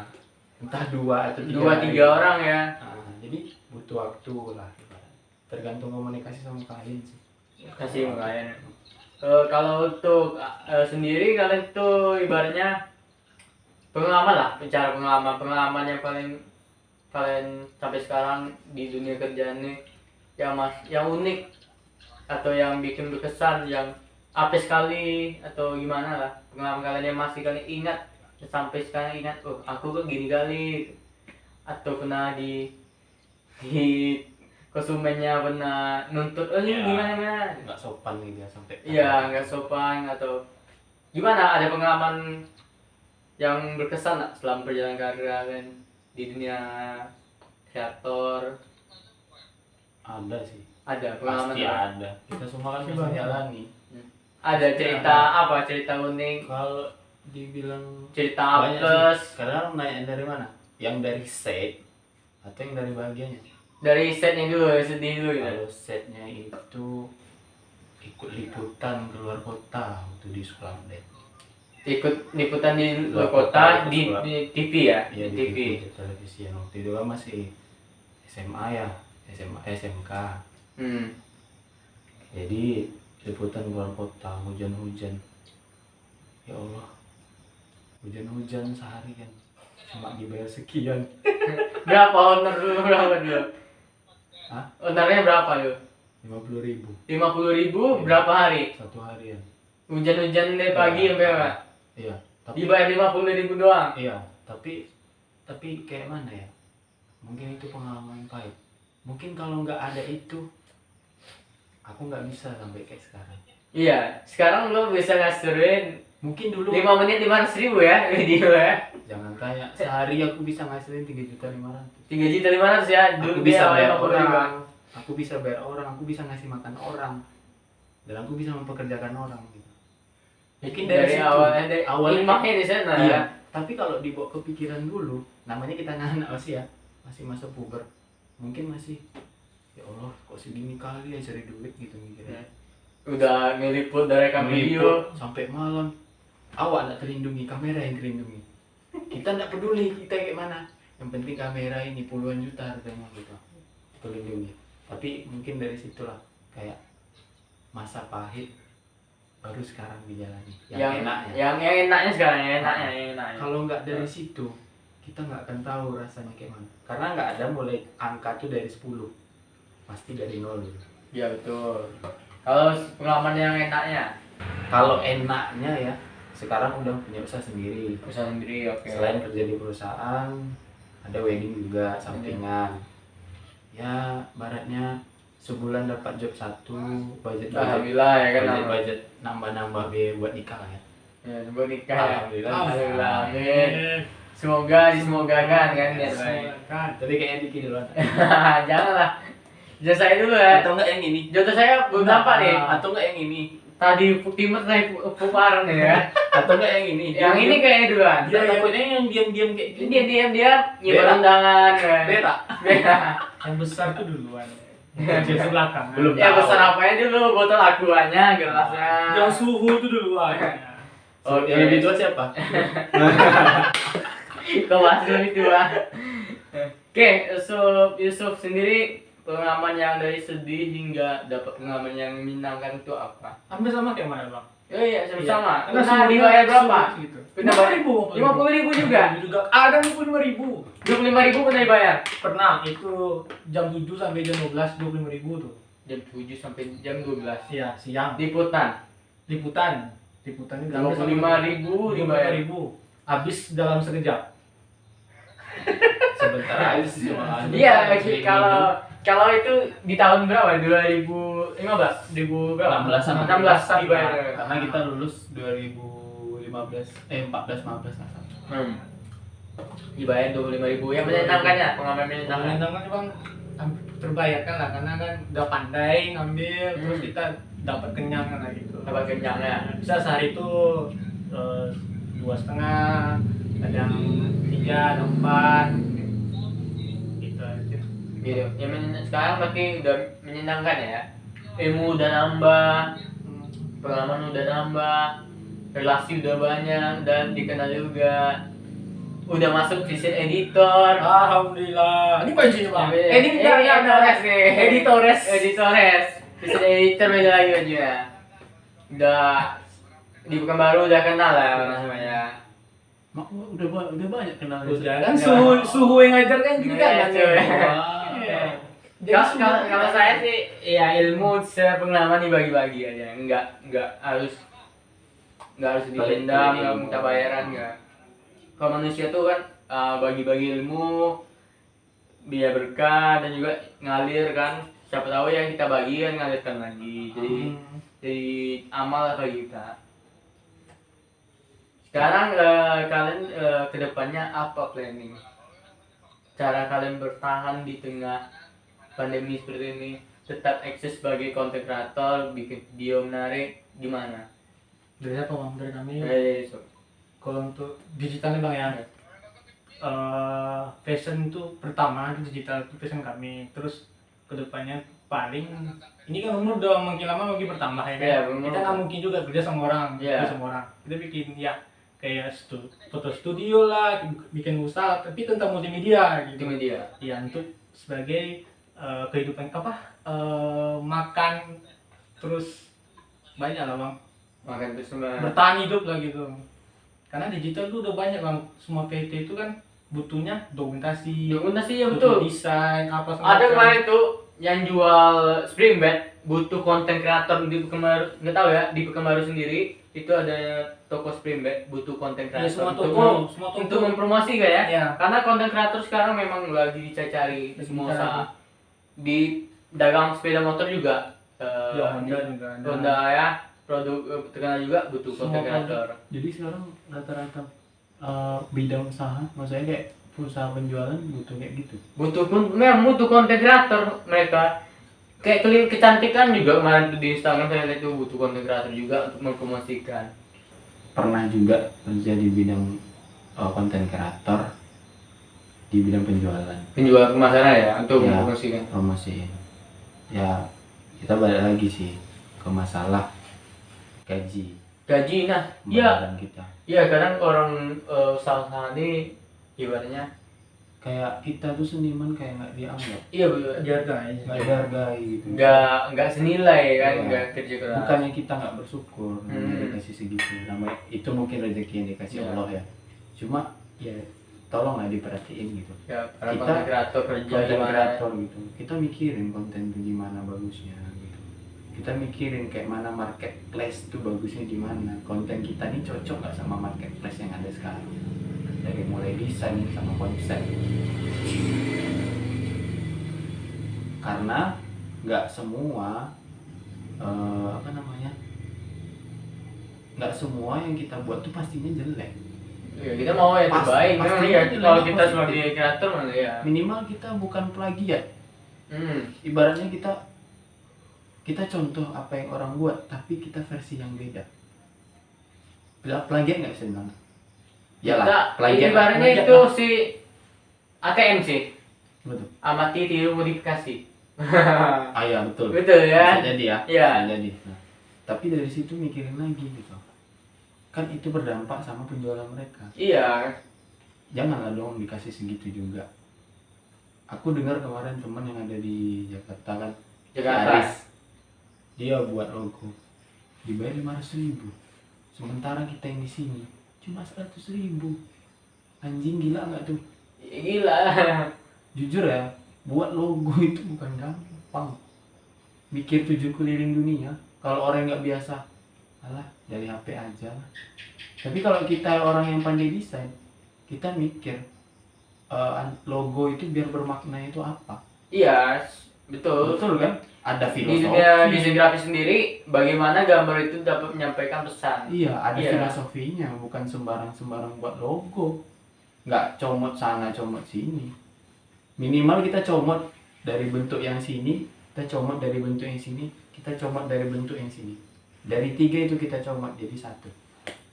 D: entah 2 atau 3
B: 2 3 orang ya.
D: Nah, jadi butuh waktu lah. Tergantung komunikasi sama klien sih.
B: Kasih klien. Kalau untuk sendiri kalian tuh ibaratnya pengalaman lah, bicara pengalaman yang paling kalian sampai sekarang di dunia kerjaan nih yang unik atau yang bikin berkesan, yang apa sekali atau gimana lah pengalaman kalian yang masih kalian ingat sampai sekarang ingat, oh aku kok gini kali, atau pernah di konsumennya pernah nuntut, oh ini
D: Ya.
B: gimana.
D: nggak sopan nih dia sampai
B: Iya, nggak sopan atau gimana? Ada pengalaman yang berkesan nggak selama perjalanan karir kalian di dunia kreator?
D: ada sih,
B: Ada pengalaman
D: pasti
B: nggak?
D: ada, kita semua kan
C: Coba.
D: bisa jalani.
B: Ada cerita apa? Cerita unik,
D: Kalau dibilang
B: cerita
D: banyak
B: apes
D: sih, kadang naik dari mana, yang dari set atau yang dari bagiannya.
B: dari setnya dulu, sedih dulu ya.
D: Kalau setnya itu ikut liputan keluar kota waktu di sekolah deh.
B: Ikut liputan di luar
D: Luar
B: kota
D: kota,
B: di TV ya,
D: Iya
B: di
D: di
B: TV.
D: TV, di televisi yang waktu itu kan masih SMA ya, SMA SMK.
B: Hmm.
D: Jadi liputan keluar kota, hujan-hujan. Ya Allah, hujan-hujan sehari kan cuma dibayar sekian.
B: Berapa owner dulu, berapa dulu?
D: Hah?
B: Ownernya berapa dulu?
D: 50.000
B: 50.000 berapa hari?
D: satu harian.
B: Hujan-hujan dari pagi sampai apa?
D: Iya, tapi
B: Dibayar 50.000 doang.
D: iya, tapi kayak mana ya? Mungkin itu pengalaman pahit. Mungkin kalau nggak ada itu, aku nggak bisa sampai kayak sekarang.
B: Iya, sekarang lo bisa ngasihin
D: Mungkin dulu
B: 5 menit 500.000 ya video ya.
D: jangan tanya, sehari aku bisa ngasilin 3.500.000.
B: 3.500.000 ya.
D: Aku
B: Dulu
D: bisa
B: dia
D: bayar
B: 50.000.
D: orang, aku bisa bayar orang, aku bisa ngasih makan orang, dan aku bisa mempekerjakan orang. Gitu. Mungkin
B: Dari
D: situ,
B: awalnya
D: awalnya
B: ilmahnya di sana.
D: iya. Tapi kalau dibawa kepikiran dulu, namanya kita anak masih ya, masih masa puber, mungkin masih ya Allah kok segini kali ya cari duit gitu mikirnya.
B: Udah ngeliput dari rekam video.
D: Meliput sampai malam, awak nggak terlindungi, kamera yang terlindungi. Kita nggak peduli kita kayak mana, yang penting kamera ini puluhan juta harganya gitu, terlindungi. Tapi mungkin dari situlah kayak masa pahit baru sekarang dijalani yang enaknya.
B: Yang enaknya sekarang, yang enaknya.
D: Kalau nggak dari situ, kita nggak akan tahu rasanya kayak mana. Karena nggak ada mulai angka tuh dari 10, pasti dari 0 dulu.
B: Iya betul. Kalau pengalaman yang enaknya,
D: Kalau enaknya ya, sekarang udah punya usaha sendiri.
B: usaha sendiri, oke.
D: Selain kerja di perusahaan, ada wedding juga sampingan. Ya, baratnya sebulan dapat job 1, budget
B: Alhamdulillah ya kan.
D: budget nambah-nambah biaya buat nikah ya.
B: Ya, sebuah nikah ya.
D: Alhamdulillah.
B: Alhamdulillah. Amin. Semoga disemogakan kan niat baik.
C: Kan.
D: Tapi kayaknya dikit duluan.
B: Janganlah. Jangan saya dulu ya.
D: Atau enggak yang ini?
B: Jodoh saya belum nampak nih.
D: Atau enggak yang ini?
B: Tadi Timer saya puparan nih ya.
D: Atau enggak yang ini?
B: Yang ini kayaknya duluan.
D: Dia takutnya yang diam-diam kayak gini.
B: Dia dia nyebar
D: Berak.
B: undangan kan.
D: Berak.
C: Yang besar tuh duluan. Di belakang.
D: Belum.
B: Ya
D: tahu.
B: besar apanya dulu, botol aquanya, gelasnya.
C: Yang suhu tuh duluan.
D: Oh, yang lebih tua siapa?
B: Kau masuk itu ah. Oke, Yusuf sendiri pengalaman yang dari sedih hingga dapat pengalaman yang menyenangkan itu apa?
C: Hampir sama kayak mana bang?
B: Oh iya, sama.
C: Karena
B: Pernah dibayar berapa?
C: Gitu.
B: Pernah bayar 50.000 juga.
C: Juga ada 25.000.
B: 25.000 pernah dibayar.
C: Pernah itu jam 7 sampai jam 12 25.000 tuh.
B: Jam 7 sampai jam 12.
C: Iya siang.
B: Liputan.
C: Liputan ini
B: 25.000 dibayar.
C: 25.000. Habis dalam sekejap.
D: Sebentar aja sih cuma.
B: Iya, kalau itu di tahun berapa? 2015, 2000 berapa?
D: 16 sama
B: 16 dibayar.
D: Karena kita lulus 2015, 14, 15 lah.
B: Dibayar 25.000. Yang menyenangkannya, pengalaman menyenangkan.
C: Menyenangkan bang, terbayarkan lah karena kan udah pandai ngambil, terus kita dapat kenyang kan gitu.
B: Dapat kenyangnya.
C: Bisa sehari itu 2,5, ada yang 3, ada 4 gitu aja.
B: Gitu. Sekarang berarti udah menyenangkan ya. Ilmu udah nambah, pengalaman udah nambah, relasi udah banyak dan dikenal juga. Udah masuk visit editor.
C: Alhamdulillah. Ini kuncinya bang. Ini
B: editores nih. Editores. Visit editor beda lagi bajunya. Udah di Pekanbaru udah kenal lah namanya.
D: Udah banyak kenal.
C: Udah kan suhu yang ngajar kan gitu kan.
B: Iya, cuy. Kalau saya sih ya ilmu sepengalaman dibagi-bagi aja, nggak harus didendam, nggak minta bayaran nggak. Kalau manusia tuh kan bagi-bagi ilmu biar berkah dan juga ngalir kan. Siapa tahu yang kita bagi kan ngalirkan lagi. Jadi amal atau kita. Sekarang kalian kedepannya apa planning? Cara kalian bertahan di tengah pandemi seperti ini, tetap eksis sebagai content creator, bikin video menarik, gimana?
C: Dari apa bang? Dari kami.
B: So.
C: Kalau untuk digitalnya bang ya, fashion itu pertama digital itu fashion kami. Terus kedepannya paling ini kan umur udah makin lama makin bertambah ya kan.
B: Iya, umur.
C: Kita nggak mungkin juga kerja sama orang,
B: Iya.
C: kerja sama orang. Kita bikin ya kayak foto studio lah, bikin usaha tapi tentang multimedia
B: Itu
C: gitu.
B: media.
C: Ya untuk sebagai kehidupan makan terus banyak lah bang,
B: Makan terus sama.
C: bertahan hidup lah gitu. Karena digital tuh udah banyak bang, semua PT itu kan butuhnya dokumentasi,
B: Dokumentasi ya
C: butuh
B: betul.
C: desain apa
B: Ada
C: semacam.
B: kemarin tuh yang jual spring bed butuh konten kreator di Pekanbaru, nggak tahu ya, di Pekanbaru sendiri itu ada toko spring bed butuh konten
C: Ya,
B: kreator
C: semua
B: untuk
C: toko, semua toko.
B: untuk mempromosi kan ya.
C: Ya.
B: Karena konten kreator sekarang memang lagi dicari-cari di semua
C: Dicari.
B: usaha. Di dagang sepeda motor juga
C: Ya, Honda juga ada.
B: Honda ya, produk terkenal juga butuh
C: Semua
B: konten kreator.
E: Jadi sekarang rata-rata bidang usaha, maksudnya kayak usaha penjualan butuh kayak gitu.
B: Memang butuh konten kreator mereka. Kayak kecantikan juga kemarin tuh di Instagram saya lihat tuh butuh konten kreator juga untuk mempromosikan.
E: Pernah juga kerja di bidang konten kreator di bidang penjualan,
B: Penjual kemasannya ya untuk
E: Ya.
B: mempromosikan.
E: promosi. Ya kita balik lagi sih ke masalah gaji,
B: Gaji, nah, iya,
E: pembayaran kita.
B: iya kadang orang usaha ini ibaratnya,
E: Kayak kita tuh seniman kayak nggak dianggap,
B: iya betul,
C: Dihargai.
E: nggak dihargai gitu.
B: nggak senilai kan,
E: Iya.
B: nggak kerja keras.
E: Bukannya kita nggak bersyukur namanya
B: Hmm.
E: dikasih segitu, namanya itu mungkin rezeki yang dikasih
B: Iya.
E: Allah ya. Cuma ya tolonglah diperhatiin gitu.
B: Ya, para
E: Kita-
B: konten kreator kerja
E: Konten
B: gimana?
E: kreator gitu, kita mikirin konten itu gimana bagusnya gitu. Kita mikirin kayak mana marketplace tuh bagusnya di mana. Konten kita nih cocok nggak sama marketplace yang ada sekarang. Dari mulai desain sama konsep. Karena nggak semua nggak semua yang kita buat tuh pastinya jelek.
B: Ya, kita mau yang
E: Pasti-
B: terbaik. Memang
E: pasti
B: ya,
E: itu
B: kalau
E: lebih
B: kita
E: positif.
B: sebagai kreator mana ya.
E: Minimal kita bukan plagiat.
B: Hmm.
E: Ibaratnya kita contoh apa yang orang buat, tapi kita versi yang beda. Plagiat nggak bisa bilang.
B: Kita
E: plagiat.
B: ibaratnya
E: plagiat
B: itu
E: lah.
B: si ATM sih.
E: Betul.
B: Amati tiru modifikasi.
E: Ah ya betul.
B: Betul ya.
E: Bisa jadi ya.
B: Iya.
E: Bisa jadi. Nah, tapi dari situ mikirin lagi gitu. Kan itu berdampak sama penjualan mereka.
B: Iya.
E: Janganlah dong dikasih segitu juga. Aku dengar kemarin teman yang ada di Jakarta kan,
B: Jakarta.
E: Aris. Dia buat logo, dibayar 500.000. Sementara kita yang di sini cuma 100.000. Anjing, gila nggak tuh?
B: Gila.
E: Jujur ya, buat logo itu bukan gampang. Mikir 7 keliling dunia. Kalau orang nggak biasa, alah dari HP aja lah. Tapi kalau kita orang yang pandai desain, kita mikir logo itu biar bermakna itu apa?
B: Iya, betul.
E: Betul kan? Ada
B: Di
E: filosofi.
B: dunia desain grafis sendiri, bagaimana gambar itu dapat menyampaikan pesan.
E: Iya, ada
B: Iya.
E: filosofinya, bukan sembarang-sembarang buat logo. Nggak comot sana, comot sini. Minimal kita comot dari bentuk yang sini, kita comot dari bentuk yang sini, kita comot dari bentuk yang sini. Dari 3 itu kita comot jadi 1.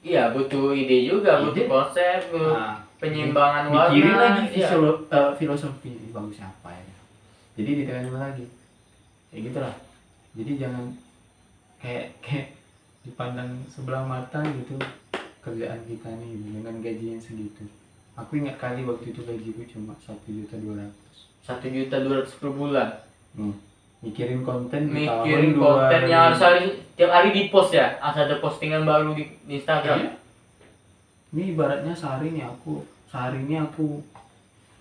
B: Iya, butuh ide juga, butuh
E: Ide.
B: konsep,
E: Nah,
B: penyimbangan warna.
E: mikirin lagi
B: Iya.
E: filosofi ini bagus apa ya. Jadi ditekanin lagi. Kayak gitulah. Jadi jangan kayak dipandang sebelah mata gitu kerjaan kita nih dengan gaji yang segitu. Aku ingat kali waktu itu gajiku cuma 1.200.000.
B: 1.200.000 per bulan.
E: Mikirin konten di
B: Mikirin
E: tahun
B: konten yang harus
E: 2000.
B: tiap hari di post ya, harus ada postingan baru di Instagram.
E: Iya. Ini ibaratnya sehari ini aku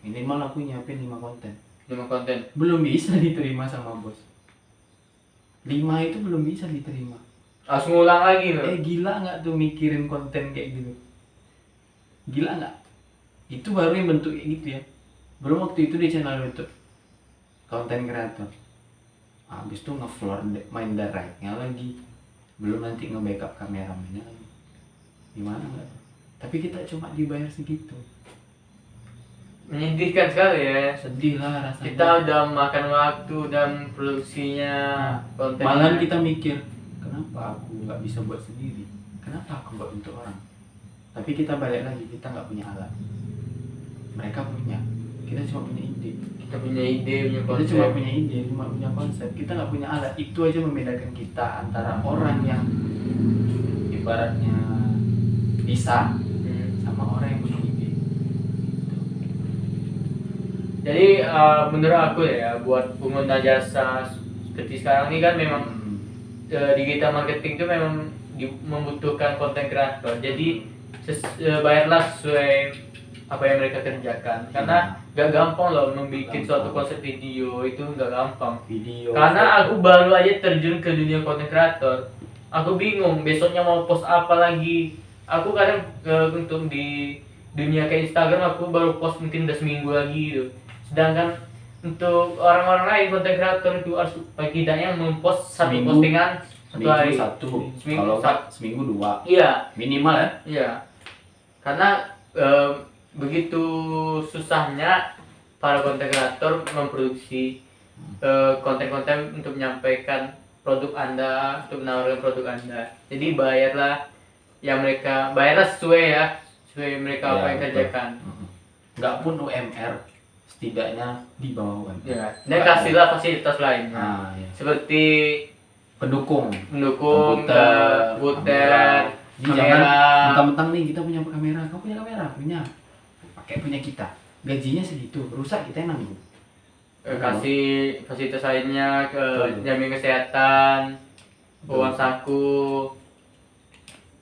E: minimal aku nyiapin 5 konten.
B: 5 konten.
E: belum bisa diterima sama bos. 5 itu belum bisa diterima.
B: Harus ngulang lagi loh.
E: Gila nggak tuh mikirin konten kayak gitu? Gila nggak? Itu baru yang bentuk kayak gitu ya. Belum waktu itu di channel YouTube konten kreator. Habis itu nge-floor main direct-nya lagi. Belum nanti nge-backup kameramennya lagi. Gimana nggak? Tapi kita cuma dibayar segitu.
B: Menyedihkan sekali ya.
E: Sedih lah rasanya.
B: Kita udah makan waktu dan produksinya konten.
E: Malam kita mikir, kenapa aku nggak bisa buat sendiri? Kenapa aku buat untuk orang? Tapi kita balik lagi, kita nggak punya alat. Mereka punya, kita cuma punya ide.
B: Kita punya ide, punya
E: Kita
B: konsep.
E: cuma punya ide, cuma punya konsep. Kita nggak punya alat. Itu aja membedakan kita antara orang yang ibaratnya bisa sama orang yang punya ide.
B: Jadi menurut aku ya, buat pengguna jasa seperti sekarang ini kan memang digital marketing itu memang membutuhkan konten kreator. Jadi bayarlah sesuai apa yang mereka kerjakan. Karena gak gampang loh membuat suatu konsep video, itu gak gampang.
E: Video.
B: Karena aku baru aja terjun ke dunia konten kreator. Aku bingung besoknya mau post apa lagi. Aku kadang untuk di dunia kayak Instagram aku baru post mungkin udah seminggu lagi gitu. Sedangkan untuk orang-orang lain konten kreator itu harus tidaknya mempost satu
E: Seminggu.
B: postingan
E: seminggu
B: hari.
E: satu,
B: Seminggu
E: kalau
B: satu.
E: nggak seminggu 2
B: Iya,
E: minimal ya.
B: iya. Karena begitu susahnya para konten kreator memproduksi konten-konten untuk menyampaikan produk Anda, untuk menawarkan produk Anda. Jadi bayarlah sesuai ya, sesuai mereka apa
E: Ya,
B: yang
E: betul.
B: kerjakan.
E: Nggak pun UMR, setidaknya di bawah UMR.
B: Ya, dan kasihlah fasilitas lainnya.
E: Nah, ya.
B: Seperti
E: Pendukung,
B: mendukung
E: komputer,
B: kamera,
E: Jadi jangan mentang-mentang nih kita punya kamera, kamu punya kamera, punya kita. Gajinya segitu, rusak kita yang nanggung.
B: kasih fasilitas lainnya ke
E: Betul.
B: jamin kesehatan, uang saku,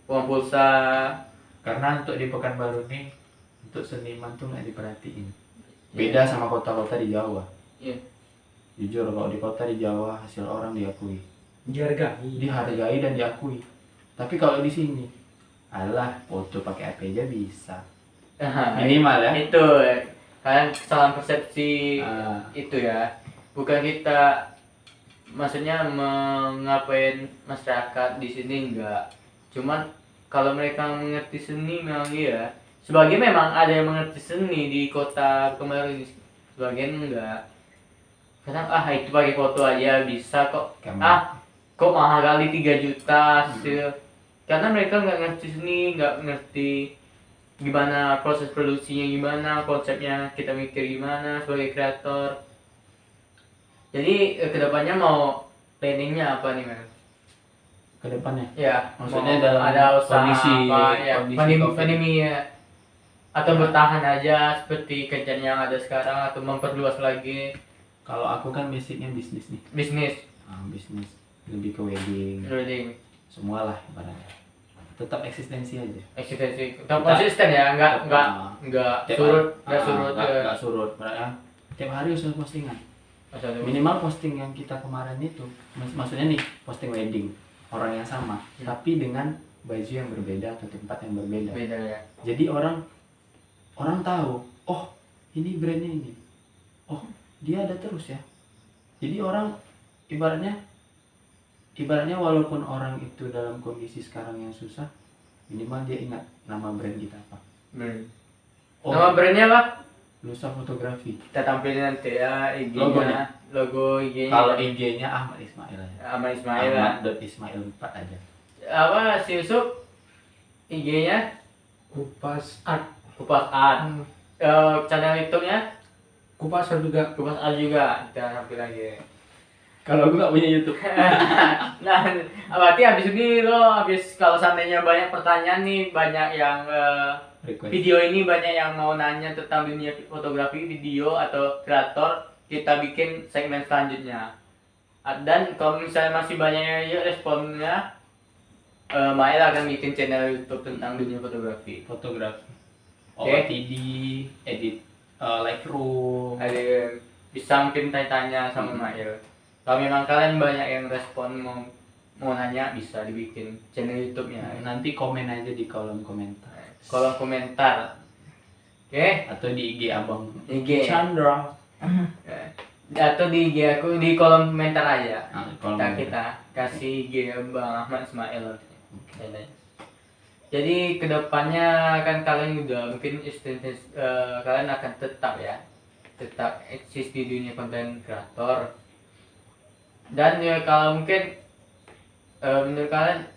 B: uang pulsa.
E: Karena untuk di Pekanbaru nih, untuk seniman tuh nggak diperhatiin. Beda sama kota-kota di Jawa.
B: Iya.
E: Jujur kalau di kota di Jawa hasil orang diakui,
C: Dihargai.
E: dihargai dan diakui. Tapi kalau di sini, alah foto pakai HP aja bisa. Minimal ya.
B: Itu kalian kesalahan persepsi
E: Ah.
B: itu ya. Bukan kita maksudnya mengapain masyarakat di sini enggak. Cuman kalau mereka mengerti seni memang iya. Sebagian memang ada yang mengerti seni di kota kemarin ini, sebagian enggak. Kadang itu pakai foto aja bisa kok.
E: Kamera.
B: Kok mahal kali 3 juta hasil. Karena mereka nggak ngerti seni, nggak ngerti gimana proses produksinya, gimana konsepnya, kita mikir gimana sebagai kreator. Jadi kedepannya mau planningnya apa nih, Mas?
E: Kedepannya.
B: Ya,
E: Maksudnya
B: mau
E: dalam
B: ada usaha
E: kondisi
B: pandemi,
E: COVID.
B: pandemi ya. Atau bertahan aja seperti kerjaan yang ada sekarang atau memperluas lagi
E: Kalau aku kan basicnya bisnis nih.
B: bisnis,
E: Bisnis lebih ke wedding,
B: building,
E: semua lah ibaratnya. Tetap eksistensi aja.
B: eksistensi. Tetap konsisten ya, nggak
E: Tiap
B: surut,
E: hari-
B: nggak surut.
E: nggak surut. Maksudnya tiap hari harus ada postingan. Minimal posting yang kita kemarin itu, maksudnya nih posting wedding orang yang sama, tapi dengan baju yang berbeda atau tempat yang berbeda.
B: Beda ya.
E: Jadi orang tahu, oh ini brandnya ini, oh dia ada terus ya. Jadi orang ibaratnya walaupun orang itu dalam kondisi sekarang yang susah, minimal dia ingat nama brand kita apa. Oh,
B: Nama brandnya apa?
E: Lusa Fotografi.
B: Kita tampilin nanti ya
E: Logonya.
B: IG-nya, logo IG-nya.
E: Kalau IG-nya Ahmad Ismail aja.
B: Ahmad Ismail ya.
E: Ahmad.ismail 4 aja.
B: Apa si Yusuf? IG-nya
C: Kupas art.
B: Kupas Art. Channel YouTube-nya
C: Kupas art juga.
B: Kupas Art juga. Kita tampil lagi.
E: Kalau aku nggak punya YouTube.
B: Nah, berarti habis ini kalau seandainya banyak pertanyaan nih, banyak yang
E: Request.
B: video ini banyak yang mau nanya tentang dunia fotografi, video atau kreator, kita bikin segmen selanjutnya. Dan kalau misalnya masih banyak yang responnya, Mael akan bikin channel YouTube tentang dunia fotografi.
E: Fotografi.
B: Oke.
E: OOTD, edit Lightroom.
B: Ada
E: bisa mungkin tanya-tanya sama Mail. Kalau memang kalian banyak yang respon mau nanya, bisa dibikin channel YouTube-nya.
D: Nanti komen aja di kolom komentar
E: Kolom komentar. Oke,
D: atau di IG Abang
E: IG.
D: Chandra.
E: Atau di IG aku di kolom komentar aja.
D: Kolom
E: Kita kasih IG Bang Ahmad Ismail. Jadi kedepannya kan kalian udah mungkin kalian akan tetap eksis di dunia konten kreator. Dan ya kalau mungkin menurut kalian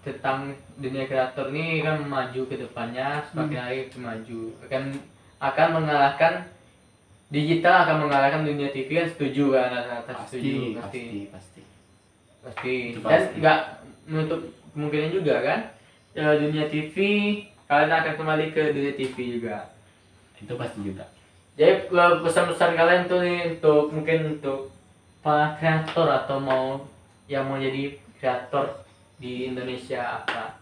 E: tentang dunia kreator ini kan maju ke depannya, semakin hari maju akan mengalahkan digital, akan mengalahkan dunia TV, kan setuju kan? Setuju
D: pasti. Itu
E: Dan
D: pasti.
E: nggak menutup kemungkinan juga kan dunia TV, kalian akan kembali ke dunia TV juga.
D: Itu pasti juga.
E: Jadi pesan-pesan kalian tuh nih untuk para kreator atau mau jadi kreator di Indonesia apa?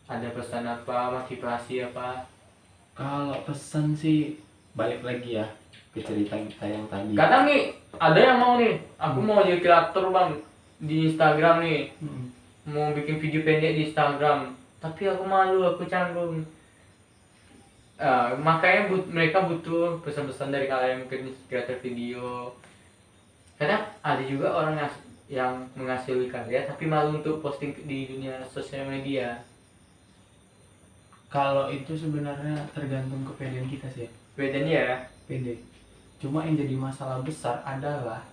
E: Ada pesan apa, motivasi apa?
D: Kalau pesan sih balik lagi ya ke cerita kita yang tadi.
E: Kadang nih ada yang mau nih, aku mau jadi kreator bang di Instagram nih, mau bikin video pendek di Instagram, tapi aku malu, aku canggung. Makanya mereka butuh pesan-pesan dari kalian, mungkin kreator video. Kadang ada juga orang yang menghasilkan karya tapi malu untuk posting di dunia sosial media.
D: Kalau itu sebenarnya tergantung kepedean kita sih.
E: Bedanya ya,
D: Pede. Cuma yang jadi masalah besar adalah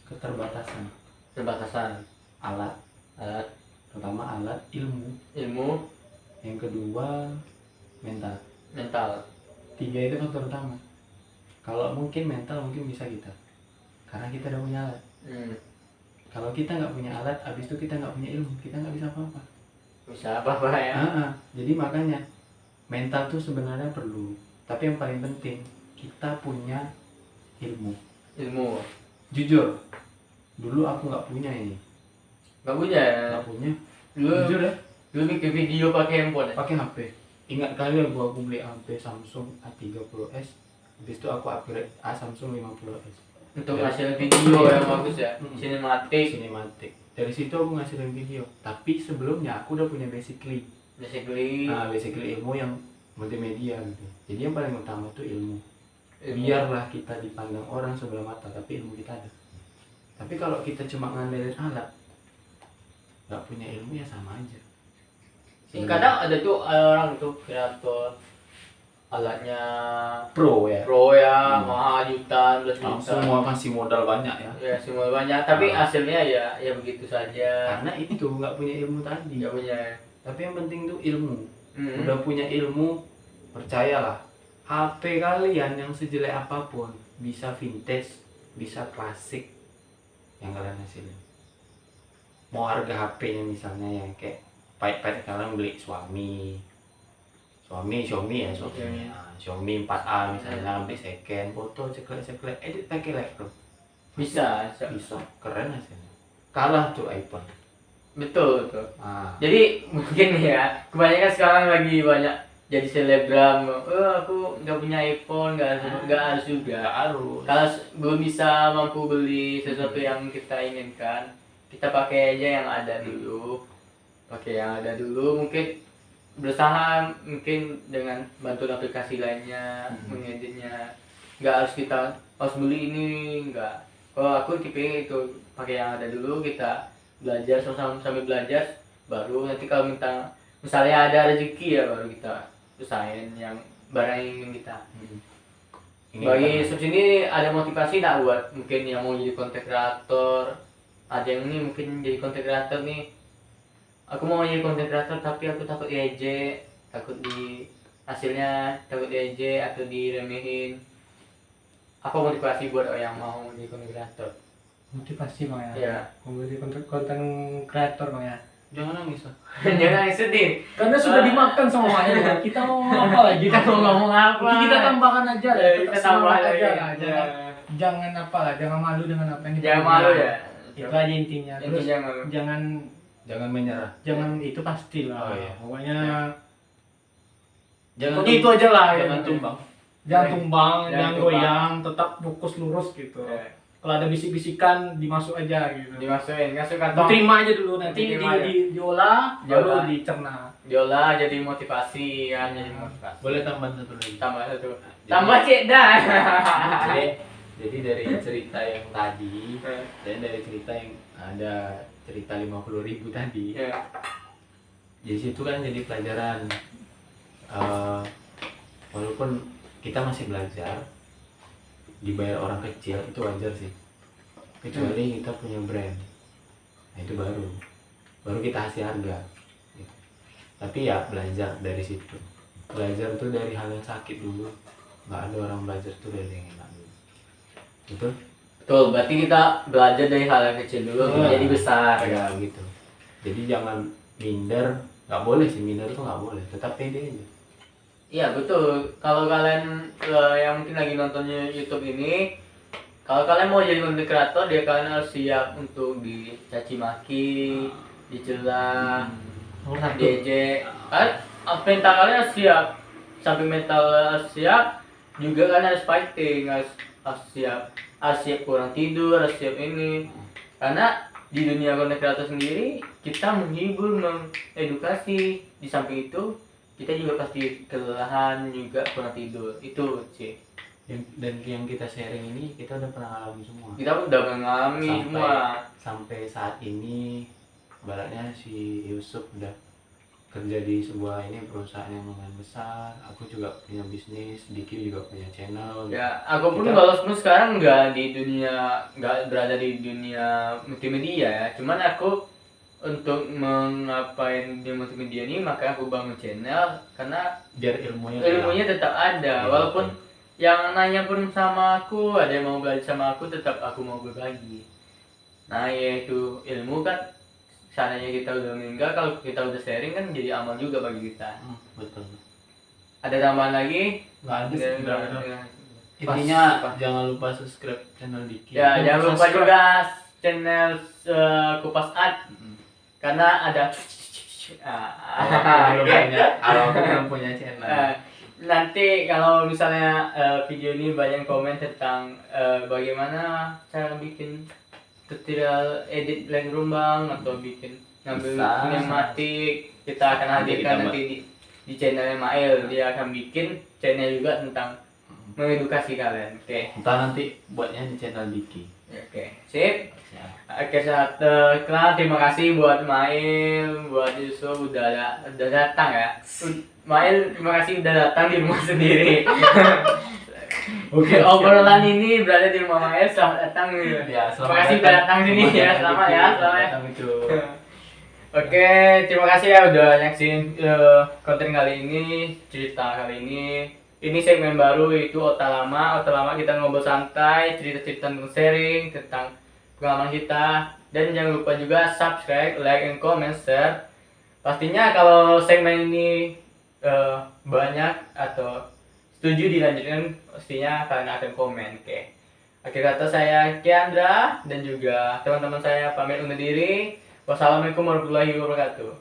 D: keterbatasan
E: alat,
D: pertama alat,
E: ilmu,
D: yang kedua mental.
E: 3
D: itu faktor utama. Kalau mungkin mental mungkin bisa kita, karena kita udah punya alat. Kalau kita nggak punya alat, abis itu kita nggak punya ilmu, kita nggak bisa apa-apa.
E: Bisa apa ya?
D: Jadi makanya mental tuh sebenarnya perlu, tapi yang paling penting kita punya ilmu. Jujur, dulu aku nggak punya ini.
E: Nggak punya ya?
D: Nggak punya.
E: Dulu
D: Jujur ya,
E: bikin video pakai handphone ya?
D: pakai HP. Ingat kali aku beli HP Samsung A30s, habis itu aku upgrade Samsung 50s.
E: Untuk hasil video yang bagus ya, sinematik.
D: Dari situ aku ngasilin video. Tapi sebelumnya aku udah punya basically ilmu yang multimedia gitu. Jadi yang paling utama itu ilmu. Biarlah kita dipandang orang sebelah mata, tapi ilmu kita ada. Tapi kalau kita cuma ngandelin alat, nggak punya ilmu ya sama aja.
E: Kadang ada tuh orang tuh kreator alatnya
D: Pro ya.
E: mahal jutaan, juta.
D: Semua kasih modal banyak ya.
E: Ya semua banyak, tapi hasilnya ya begitu saja.
D: Karena itu nggak punya ilmu tadi.
E: Nggak punya.
D: Tapi yang penting tuh ilmu. Udah punya ilmu, percayalah. HP kalian yang sejelek apapun, bisa vintage, bisa klasik, yang kalian hasilin. Mau harga HP-nya misalnya yang kayak pahit-pahit, kalian beli Xiaomi ya, Xiaomi 4A misalnya, beli second, foto ceklek edit pakai laptop,
E: Bisa.
D: keren hasilnya. Kalah tuh iPhone.
E: Betul. Jadi mungkin ya kebanyakan sekarang lagi banyak jadi selebgram. Aku nggak punya iPhone, nggak harus juga. Kalau belum bisa mampu beli sesuatu yang kita inginkan, kita pakai aja yang ada dulu. Mungkin berusaha mungkin dengan bantuan aplikasi lainnya, mengeditnya. Nggak harus kita harus beli ini, nggak. Kalau aku tipe itu pakai yang ada dulu, kita belajar sambil belajar, baru nanti kalau misalnya ada rezeki ya baru kita usahain yang barang yang ingin kita. Bagi sini ada motivasi tak buat mungkin yang mau jadi content creator? Ada yang ini mungkin jadi content creator nih. Aku mau jadi content creator tapi aku takut diejek, takut diejek atau diremehin. Apa motivasi buat orang yang mau jadi content creator?
C: Motivasi bang ya.
E: Iya.
C: Mau jadi konten kreator bang ya.
D: Jangan nangis lah.
E: Jangan sedih.
C: Karena sudah dimakan sama Maya. Kita mau apa lagi?
E: Kita mau ngomong apa?
C: Kita tambahkan aja lah.
E: Kita tambah
C: semangat
E: aja.
C: lah. Jangan apa lah. Jangan malu dengan apa yang kita
E: Jangan malu
C: punya.
E: ya.
C: Itu aja intinya. Terus
E: Jangan malu.
D: Jangan menyerah.
C: jangan itu pasti lah.
D: Oh, iya.
C: Pokoknya
D: Jangan
E: Pokoknya itu aja lah.
D: Jangan tumbang.
C: jangan tumbang,
B: Jangan
C: jangan
B: tumbang.
C: goyang, tetap fokus lurus gitu.
B: Ya,
C: Kalau ada bisik-bisikan dimasuk aja gitu.
B: dimasukin masuk kantong,
C: Diterima aja dulu, nanti
B: Diterima aja.
C: diolah, baru
B: Diolah.
C: dicerna.
B: diolah jadi motivasi ya, jadi motivasi.
D: Boleh tambahan satu lagi.
B: Tambah satu,
D: Jadi-
B: tambah cek dah.
D: jadi dari cerita yang tadi dan dari cerita yang ada cerita 50.000 tadi,
B: Ya,
D: di situ kan jadi pelajaran. Eh, walaupun kita masih belajar, dibayar orang kecil itu wajar sih, kecuali kita punya brand. Nah itu baru kita kasih harga gitu. Tapi ya belajar dari situ, belajar tuh dari hal yang sakit dulu. Nggak ada orang belajar tuh dari yang enak dulu, betul.
B: betul. Berarti kita belajar dari hal yang kecil dulu untuk
D: Iya.
B: jadi besar.
D: Ya gitu. Jadi jangan minder, nggak boleh sih, minder tuh nggak boleh, tetap pede aja.
B: Iya betul. Kalau kalian yang mungkin lagi nontonnya YouTube ini, kalau kalian mau jadi content creator, dia kalian harus siap untuk dicaci maki, dicela,
C: Nomor satu.
B: diejek. Kan mental kalian harus siap. Samping mental harus siap, juga kalian harus fighting, harus siap kurang tidur, harus siap ini. Karena di dunia content creator sendiri kita menghibur, mengedukasi. Di samping itu kita juga pasti kelelahan, juga kurang tidur. Itu sih.
D: Dan yang kita sharing ini kita udah pernah alami semua.
B: Kita udah mengalami semua.
D: Sampai saat ini, baratnya si Yusuf udah kerja di sebuah ini perusahaan yang lumayan besar. Aku juga punya bisnis, Diki juga punya channel.
B: Ya, aku pun
D: Kita-
B: walaupun sekarang nggak berada di dunia multimedia ya. Cuman aku untuk mengapain di multimedia ini, maka aku bangun channel karena
D: Biar ilmunya
B: ilmunya tetap ada.
D: Ya,
B: Walaupun yang nanya pun sama aku, ada yang mau belajar sama aku, tetap aku mau berbagi. Nah, yaitu ilmu kan, seandainya kita udah meninggal, kalau kita udah sharing kan jadi amal juga bagi kita.
D: betul.
B: Ada tambahan lagi?
D: Nggak ada sih, nggak ada.
B: Intinya
D: Jangan lupa subscribe channel Diki.
B: ya, jangan lupa
C: subscribe.
B: juga channel Kupas Art, karena ada
D: Belum punya, aku belum punya channel.
B: nanti kalau misalnya video ini banyak komen tentang bagaimana cara bikin tutorial edit Lightroom Bang, atau bikin ngambil
D: Bisa.
B: sinematik, kita akan
D: Nanti
B: hadirkan
D: kita
B: nanti di channelnya Mael. Dia akan bikin channel juga tentang mengedukasi kalian. Oke.
D: Entah nanti buatnya di channel Diki.
B: Oke, sip.
D: Ya.
B: Oke, saat terima kasih buat Mail, buat Yusuf udah datang ya. Mail, terima kasih udah datang di rumah sendiri. Oke, obrolan ini berada di rumah Mail. Selamat datang.
D: Ya,
B: Terima kasih udah datang sini ya. Selamat ya, selamat ya.
D: Datang itu.
B: Oke, terima kasih ya udah nyaksin konten kali ini, cerita kali ini. Ini segmen baru, itu Ota Lama. Ota Lama kita ngobrol santai, cerita-cerita tentang sharing, tentang pengalaman kita. Dan jangan lupa juga subscribe, like, and comment, share. Pastinya kalau segmen ini banyak atau setuju dilanjutkan, pastinya kalian akan komen. Oke. Akhir kata saya Kiandra dan juga teman-teman saya pamit undur diri. Wassalamualaikum warahmatullahi wabarakatuh.